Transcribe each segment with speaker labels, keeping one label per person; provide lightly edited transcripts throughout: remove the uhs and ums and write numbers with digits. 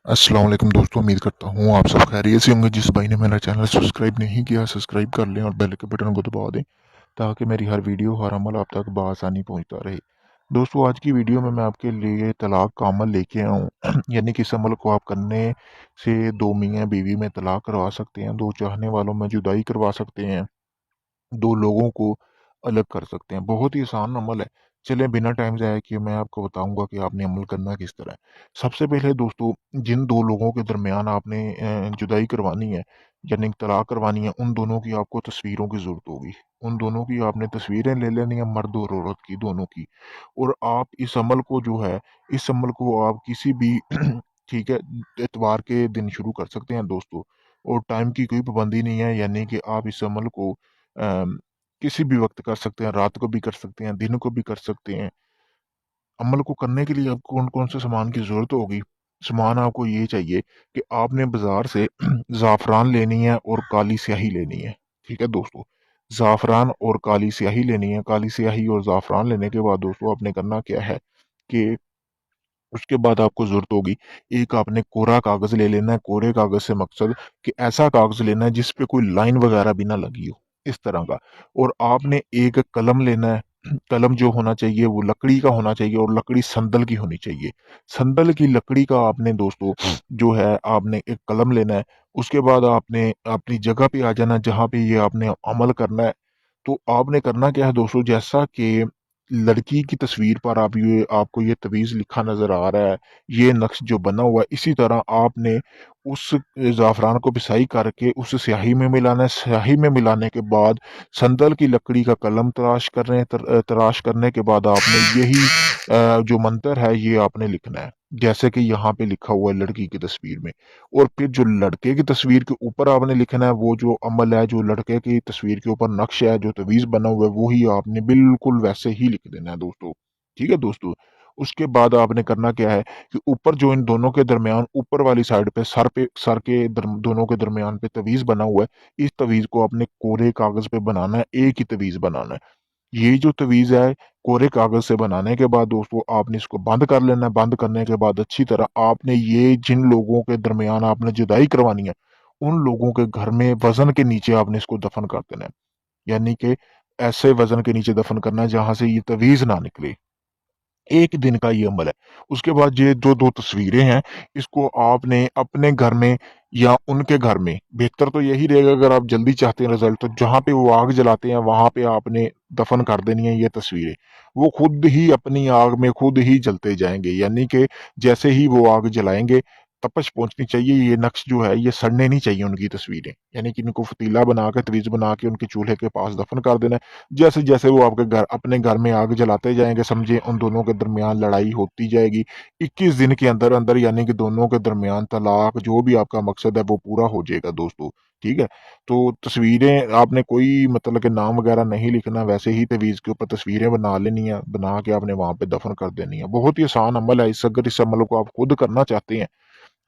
Speaker 1: अस्सलाम वालेकुम दोस्तों, उम्मीद करता हूँ आप सब खैरियत से होंगे। जिस भाई ने मेरा चैनल सब्सक्राइब नहीं किया, सब्सक्राइब कर लें और बेल के बटन को दबा दें ताकि मेरी हर वीडियो हर अमल आप तक बआसानी पहुँचता रहे। दोस्तों, आज की वीडियो में मैं आपके लिए तलाक का अमल लेके आया हूँ यानी कि इस अमल को आप करने से दो मियाँ बीवी में तलाक करवा सकते हैं, दो चाहने वालों में जुदाई करवा सकते हैं, दो लोगों को अलग कर सकते हैं। बहुत ही आसान अमल है। चलें बिना टाइम ज़ाया किए मैं आपको बताऊँगा कि आपने अमल करना किस तरह है। सबसे पहले दोस्तों, जिन 2 लोगों के दरमियान आपने जुदाई करवानी है यानी तलाक करवानी है, उन दोनों की आपको तस्वीरों की ज़रूरत होगी। उन दोनों की आपने तस्वीरें ले लेनी है, मर्द और औरत की, दोनों की। और आप इस अमल को जो है, इस अमल को आप किसी भी ठीक है, इतवार के दिन शुरू कर सकते हैं दोस्तों। और टाइम की कोई पाबंदी नहीं है, यानी कि आप इस अमल को अम, किसी भी वक़्त कर सकते हैं, रात को भी कर सकते हैं, दिन को भी कर सकते हैं। अमल को करने के लिए आपको कौन-कौन से सामान की ज़रूरत होगी? सामान आपको ये चाहिए कि आपने बाज़ार से ज़ाफ़रान लेनी है और काली स्याही लेनी है। ठीक है दोस्तों? ज़ाफ़रान और काली स्याही लेनी है। काली स्याही और ज़ाफ़रान लेने के बाद दोस्तों आपने करना क्या है कि उसके बाद आपको ज़रूरत होगी, एक आपने कोरा कागज़ ले लेना है। कोरे कागज़ से मकसद कि ऐसा कागज़ लेना है जिस पे कोई लाइन वग़ैरह भी ना लगी हो, इस तरह का। और आपने एक कलम लेना है। कलम जो होना चाहिए वो लकड़ी का होना चाहिए और लकड़ी संदल की होनी चाहिए। संदल की लकड़ी का आपने दोस्तों जो है आपने एक कलम लेना है। उसके बाद आपने अपनी जगह पे आ जाना जहाँ पे ये आपने अमल करना है। तो आपने करना क्या है दोस्तों, जैसा कि लड़की की तस्वीर पर आपको ये तवीज़ लिखा नज़र आ रहा है, ये नक्श जो बना हुआ है, इसी तरह आपने उस ज़ाफ़रान को पिसाई करके उस स्याही में मिलाना है। स्याही में मिलाने के बाद संदल की लकड़ी का कलम तराश करने के बाद आपने यही जो मंतर है ये आपने लिखना है, जैसे कि यहाँ पे लिखा हुआ है लड़की की तस्वीर में। और फिर जो लड़के की तस्वीर के ऊपर आपने लिखना है, वो जो अमल है, जो लड़के की तस्वीर के ऊपर नक्श है, जो तवीज़ बना हुआ है, वो ही आपने बिल्कुल वैसे ही लिख देना है दोस्तों। ठीक है दोस्तों? उसके बाद आपने करना क्या है कि ऊपर जो इन दोनों के दरमियान ऊपर वाली साइड पे सर के दोनों के दरमियान पे तवीज़ बना हुआ है, इस तवीज़ को आपने कोरे कागज़ पे बनाना है, एक ही तवीज़ बनाना है। ये जो तवीज़ है, कोरे कागज़ से बनाने के बाद दोस्तों आपने इसको बंद कर लेना है। बंद करने के बाद अच्छी तरह आपने ये जिन लोगों के दरमियान आपने जुदाई करवानी है, उन लोगों के घर में वज़न के नीचे आपने इसको दफ़न कर देना है। यानी कि ऐसे वज़न के नीचे दफ़न करना है जहाँ से ये तवीज़ ना निकले। 1 दिन का ये अमल है। उसके बाद ये जो 2 तस्वीरें हैं, इसको आपने अपने घर में या उनके घर में, बेहतर तो यही रहेगा अगर आप जल्दी चाहते हैं रिज़ल्ट, तो जहाँ पे वो आग जलाते हैं वहाँ पे आपने दफ़न कर देनी है ये तस्वीरें। वो खुद ही अपनी आग में खुद ही जलते जाएँगे, यानी कि जैसे ही वो आग जलाएँगे, तपश पहुँचनी चाहिए, ये नक्श जो है ये सड़ने नहीं चाहिए उनकी तस्वीरें। यानी कि इनको पतीला बना के, तवीज़ बना के उनके चूल्हे के पास दफ़न कर देना है। जैसे-जैसे वो आपके घर अपने घर में आग जलाते जाएँगे, समझिए उन दोनों के दरमियान लड़ाई होती जाएगी। 21 दिन के अंदर-अंदर यानी कि दोनों के दरमियान तलाक जो भी आपका मकसद है वो पूरा हो जाएगा दोस्तों, ठीक है? तो तस्वीरें आपने कोई मतलब कि नाम वगैरह नहीं लिखना, वैसे ही तवीज़ के ऊपर तस्वीरें बना लेनी है, बना के आपने वहाँ पे दफ़न कर देनी है। बहुत ही आसान अमल है। अगर इस अमल को आप खुद करना चाहते हैं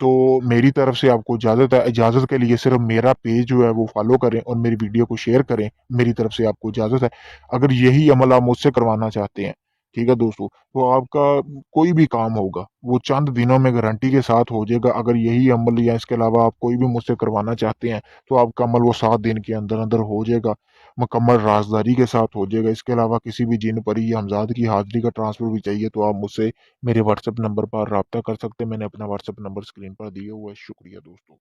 Speaker 1: तो मेरी तरफ से आपको इजाज़त है। इजाज़त के लिए सिर्फ़ मेरा पेज जो है वो फ़ॉलो करें और मेरी वीडियो को शेयर करें। मेरी तरफ से आपको इजाज़त है। अगर यही अमल आप मुझसे करवाना चाहते हैं, ठीक है दोस्तों, तो आपका कोई भी काम होगा, वो चंद दिनों में गारंटी के साथ हो जाएगा। अगर यही अमल या इसके अलावा आप कोई भी मुझसे करवाना चाहते हैं, तो आपका अमल वो 7 दिन के अंदर-अंदर हो जाएगा। मुकम्मल राज़दारी के साथ हो जाएगा। इसके अलावा किसी भी जिन, परी या हमज़ाद की हाज़िरी का ट्रांसफ़र भी चाहिए तो आप मुझसे मेरे व्हाट्सएप नंबर पर राब्ता कर सकते हैं। मैंने अपना व्हाट्सएप नंबर स्क्रीन पर दिया हुआ है। शुक्रिया दोस्तों।